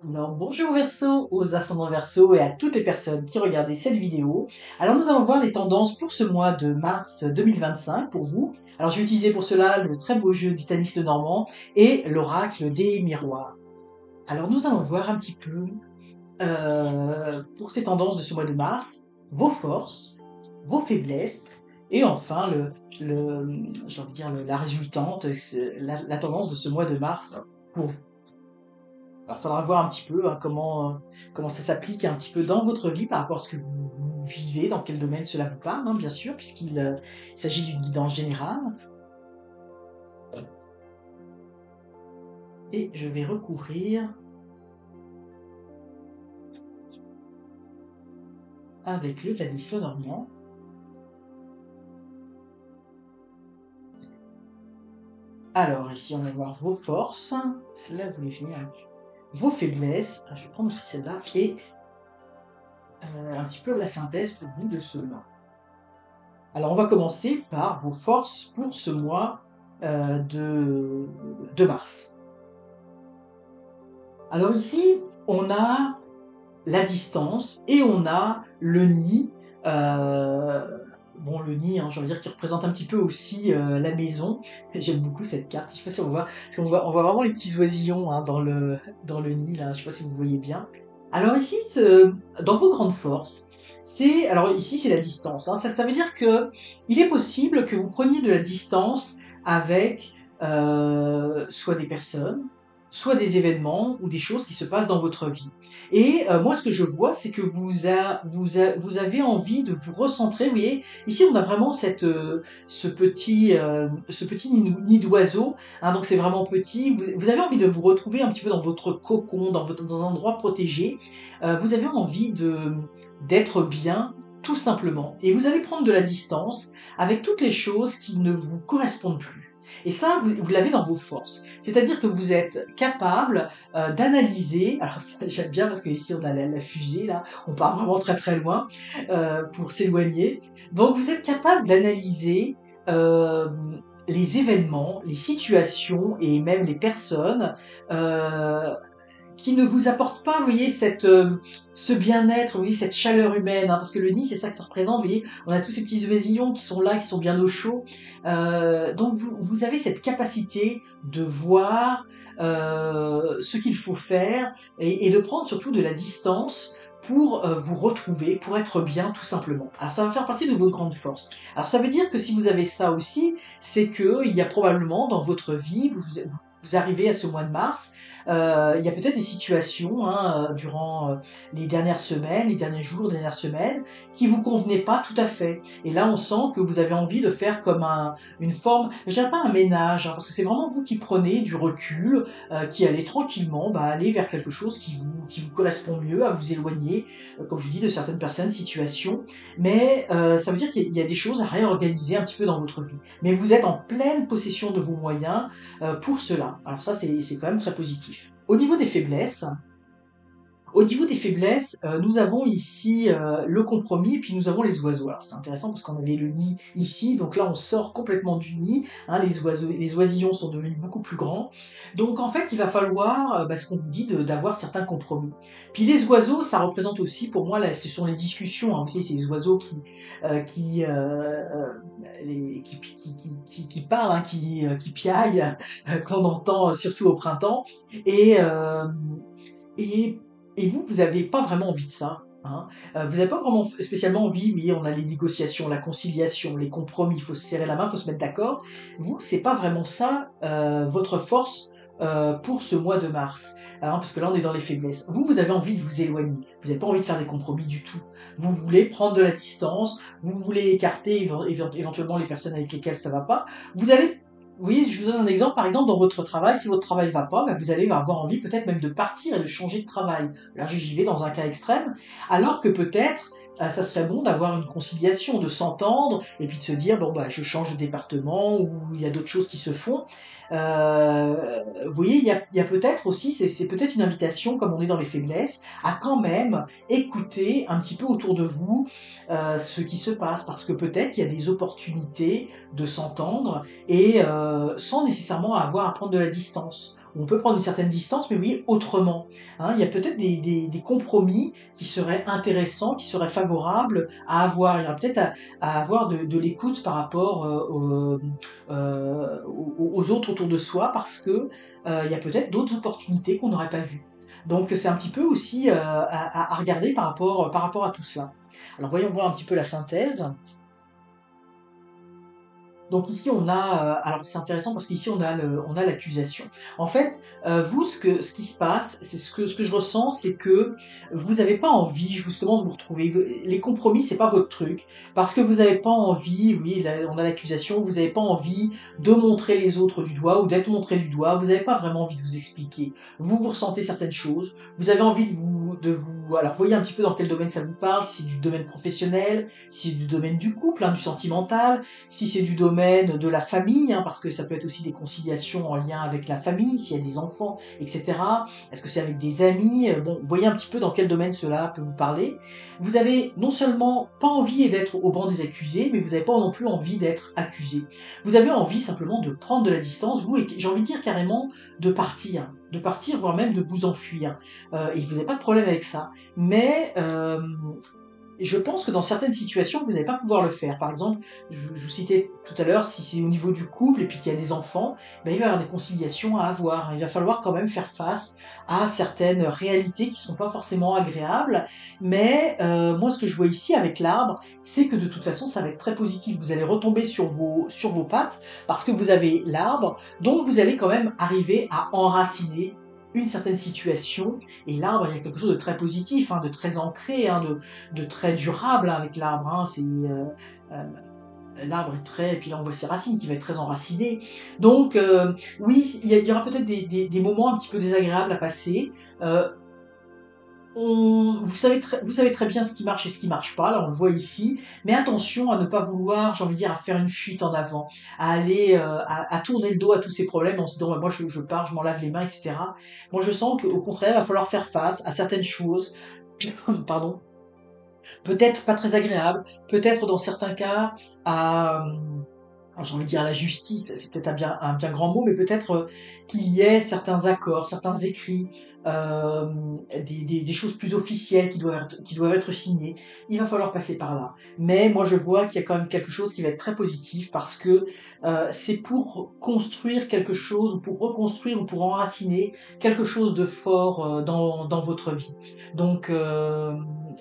Alors, bonjour Verseau, aux ascendants Verseau et à toutes les personnes qui regardaient cette vidéo. Alors, nous allons voir les tendances pour ce mois de mars 2025 pour vous. Alors, je vais utiliser pour cela le très beau jeu du Tanis Normand et l'oracle des miroirs. Alors, nous allons voir un petit peu, pour ces tendances de ce mois de mars, vos forces, vos faiblesses et enfin j'ai envie de dire la résultante, la tendance de ce mois de mars pour vous. Alors, il faudra voir un petit peu hein, comment ça s'applique un petit peu dans votre vie par rapport à ce que vous vivez, dans quel domaine cela vous parle, hein, bien sûr, puisqu'il s'agit d'une guidance générale. Et je vais recouvrir avec le Tanis Normand. Alors, ici, on va voir vos forces. Celle-là, vous voulez venir. Vos faiblesses. Je vais prendre aussi celle-là. Et un petit peu la synthèse pour vous de cela. Alors, on va commencer par vos forces pour ce mois de mars. Alors ici, on a la distance et on a le nid. Bon, le nid, hein, j'ai envie de dire, qui représente un petit peu aussi la maison. J'aime beaucoup cette carte. Je sais pas si on voit, parce on voit vraiment les petits oisillons hein, dans le nid, là. Je sais pas si vous voyez bien. Alors ici, dans vos grandes forces, alors ici, c'est la distance. Hein. Ça veut dire que il est possible que vous preniez de la distance avec soit des personnes, soit des événements ou des choses qui se passent dans votre vie. Et moi, ce que je vois, c'est que vous avez envie de vous recentrer. Vous voyez, ici, on a vraiment ce petit nid d'oiseau. Hein, donc, c'est vraiment petit. Vous avez envie de vous retrouver un petit peu dans votre cocon, dans un endroit protégé. Vous avez envie d'être bien, tout simplement. Et vous allez prendre de la distance avec toutes les choses qui ne vous correspondent plus. Et ça, vous l'avez dans vos forces. C'est-à-dire que vous êtes capable d'analyser. Alors ça, j'aime bien parce que ici on a la fusée là, on part vraiment très très loin pour s'éloigner. Donc vous êtes capable d'analyser euh, les événements, les situations et même les personnes euh, qui ne vous apportent pas, vous voyez, ce bien-être, vous voyez, cette chaleur humaine, hein, parce que le nid, c'est ça que ça représente, vous voyez, on a tous ces petits oisillons qui sont là, qui sont bien au chaud, donc vous avez cette capacité de voir ce qu'il faut faire et de prendre surtout de la distance pour vous retrouver, pour être bien tout simplement. Alors ça va faire partie de votre grande force. Alors ça veut dire que si vous avez ça aussi, c'est que il y a probablement dans votre vie, vous arrivez à ce mois de mars, il y a peut-être des situations hein, durant les dernières semaines, les derniers jours, les dernières semaines, qui vous convenaient pas tout à fait. Et là, on sent que vous avez envie de faire comme une forme, je dirais pas un ménage, hein, parce que c'est vraiment vous qui prenez du recul, qui allez tranquillement aller vers quelque chose qui vous correspond mieux, à vous éloigner, comme je vous dis, de certaines personnes, situations. Mais ça veut dire qu'il y a des choses à réorganiser un petit peu dans votre vie. Mais vous êtes en pleine possession de vos moyens pour cela. Alors ça, c'est quand même très positif. Au niveau des faiblesses, nous avons ici le compromis et puis nous avons les oiseaux. Alors c'est intéressant parce qu'on avait le nid ici, donc là on sort complètement du nid. Hein, les oisillons sont devenus beaucoup plus grands. Donc en fait, il va falloir, ce qu'on vous dit, d'avoir certains compromis. Puis les oiseaux, ça représente aussi pour moi, là, ce sont les discussions. Hein, vous savez, ces oiseaux qui parlent, hein, qui piaillent, qu'on entend surtout au printemps. Et et, et vous avez pas vraiment envie de ça. Hein. Vous n'avez pas vraiment spécialement envie, oui, on a les négociations, la conciliation, les compromis, il faut se serrer la main, il faut se mettre d'accord. Vous, c'est pas vraiment ça votre force pour ce mois de mars, hein, parce que là on est dans les faiblesses. Vous avez envie de vous éloigner, vous n'avez pas envie de faire des compromis du tout. Vous voulez prendre de la distance, vous voulez écarter éventuellement les personnes avec lesquelles ça va pas. Vous allez oui, je vous donne un exemple. Par exemple, dans votre travail, si votre travail va pas, vous allez avoir envie peut-être même de partir et de changer de travail. Là, j'y vais dans un cas extrême. Alors que peut-être, ça serait bon d'avoir une conciliation, de s'entendre et puis de se dire bon je change de département ou il y a d'autres choses qui se font. Vous voyez, il y a peut-être aussi, c'est peut-être une invitation, comme on est dans les faiblesses, à quand même écouter un petit peu autour de vous ce qui se passe, parce que peut-être il y a des opportunités de s'entendre et sans nécessairement avoir à prendre de la distance. On peut prendre une certaine distance, mais vous voyez, autrement. Hein. Il y a peut-être des compromis qui seraient intéressants, qui seraient favorables à avoir. Il y aura peut-être à avoir de l'écoute par rapport aux autres autour de soi, parce que il y a peut-être d'autres opportunités qu'on n'aurait pas vues. Donc c'est un petit peu aussi à regarder par rapport à tout cela. Alors voyons voir un petit peu la synthèse. Donc ici on a, alors c'est intéressant parce qu'ici on a l'accusation. En fait, vous ce qui se passe, c'est ce que je ressens, c'est que vous avez pas envie justement de vous retrouver. Les compromis, c'est pas votre truc, parce que vous avez pas envie, oui, là, on a l'accusation, vous avez pas envie de montrer les autres du doigt ou d'être montré du doigt. Vous avez pas vraiment envie de vous expliquer. Vous ressentez certaines choses. Vous avez envie alors voyez un petit peu dans quel domaine ça vous parle. Si c'est du domaine professionnel, si c'est du domaine du couple, hein, du sentimental, si c'est du domaine de la famille, hein, parce que ça peut être aussi des conciliations en lien avec la famille, s'il y a des enfants, etc. Est-ce que c'est avec des amis? Bon, voyez un petit peu dans quel domaine cela peut vous parler. Vous avez non seulement pas envie d'être au banc des accusés, mais vous n'avez pas non plus envie d'être accusé. Vous avez envie simplement de prendre de la distance, vous, et j'ai envie de dire carrément de partir, voire même de vous enfuir. Et vous n'avez pas de problème avec ça. Mais je pense que dans certaines situations, vous n'allez pas pouvoir le faire. Par exemple, je vous citais tout à l'heure, si c'est au niveau du couple et puis qu'il y a des enfants, ben, il va y avoir des conciliations à avoir. Il va falloir quand même faire face à certaines réalités qui ne sont pas forcément agréables. Mais moi, ce que je vois ici avec l'arbre, c'est que de toute façon, ça va être très positif. Vous allez retomber sur vos pattes parce que vous avez l'arbre, donc vous allez quand même arriver à enraciner une certaine situation, et l'arbre, il y a quelque chose de très positif, hein, de très ancré, hein, de très durable, hein, avec l'arbre. Hein, euh, l'arbre est très, et puis là on voit ses racines qui va être très enracinées. Donc oui, il y aura peut-être des moments un petit peu désagréables à passer. Euh, vous savez très bien ce qui marche et ce qui marche pas, là on le voit ici, mais attention à ne pas vouloir, j'ai envie de dire, à faire une fuite en avant, à aller, à tourner le dos à tous ces problèmes en se disant, moi je pars, je m'en lave les mains, etc. Moi je sens qu'au contraire, il va falloir faire face à certaines choses, pardon, peut-être pas très agréables, peut-être dans certains cas à, alors, j'ai envie de dire à la justice, c'est peut-être un bien grand mot, mais peut-être qu'il y ait certains accords, certains écrits, euh, des choses plus officielles qui doivent être signées. Il va falloir passer par là. Mais moi, je vois qu'il y a quand même quelque chose qui va être très positif parce que c'est pour construire quelque chose, ou pour reconstruire, ou pour enraciner quelque chose de fort dans votre vie. Donc,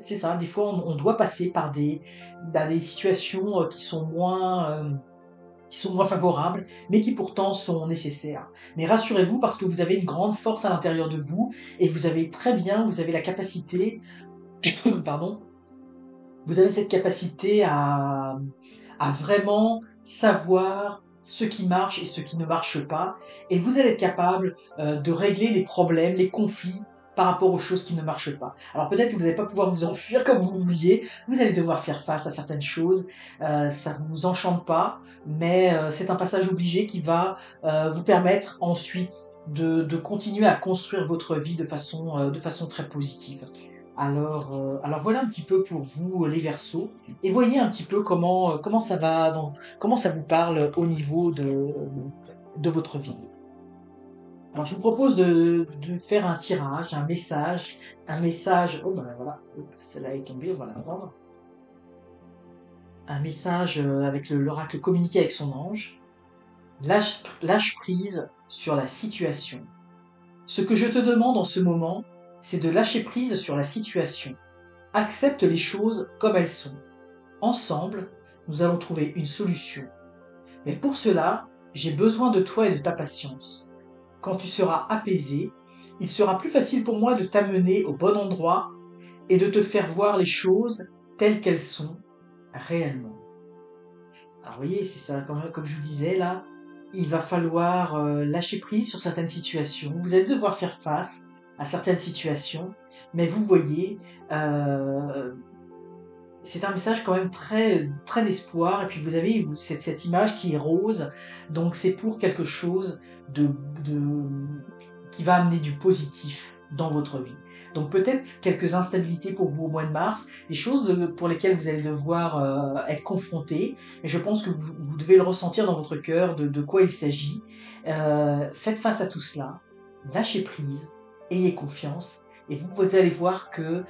c'est ça, des fois, on doit passer par des situations qui sont moins favorables, mais qui pourtant sont nécessaires. Mais rassurez-vous, parce que vous avez une grande force à l'intérieur de vous, et vous avez la capacité, pardon, vous avez cette capacité à vraiment savoir ce qui marche et ce qui ne marche pas, et vous allez être capable de régler les problèmes, les conflits par rapport aux choses qui ne marchent pas. Alors peut-être que vous n'allez pas pouvoir vous enfuir comme vous vouliez, vous allez devoir faire face à certaines choses, ça ne vous enchante pas, mais c'est un passage obligé qui va vous permettre ensuite de continuer à construire votre vie de façon très positive. Alors voilà un petit peu pour vous les Verseaux, et voyez un petit peu comment ça va, comment ça vous parle au niveau de votre vie. Alors je vous propose de faire un tirage, un message, oh ben voilà, celle-là est tombée, on va la prendre. Un message avec l'oracle communiqué avec son ange. Lâche prise sur la situation. Ce que je te demande en ce moment, c'est de lâcher prise sur la situation. Accepte les choses comme elles sont. Ensemble, nous allons trouver une solution. Mais pour cela, j'ai besoin de toi et de ta patience. Quand tu seras apaisé, il sera plus facile pour moi de t'amener au bon endroit et de te faire voir les choses telles qu'elles sont réellement. Alors vous voyez, c'est ça, comme je vous disais là, il va falloir lâcher prise sur certaines situations. Vous allez devoir faire face à certaines situations, mais vous voyez, euh, c'est un message quand même très d'espoir. Et puis vous avez cette image qui est rose, donc c'est pour quelque chose de, de qui va amener du positif dans votre vie. Donc peut-être quelques instabilités pour vous au mois de mars, des choses pour lesquelles vous allez devoir être confronté, et je pense que vous devez le ressentir dans votre cœur de quoi il s'agit. Faites face à tout cela, lâchez prise, ayez confiance, et vous allez voir que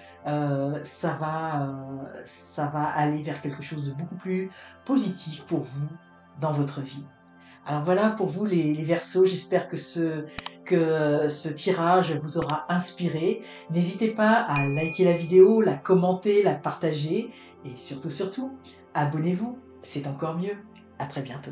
ça va aller vers quelque chose de beaucoup plus positif pour vous dans votre vie. Alors voilà pour vous les Verseaux, j'espère que ce tirage vous aura inspiré. N'hésitez pas à liker la vidéo, la commenter, la partager et surtout, abonnez-vous, c'est encore mieux. À très bientôt.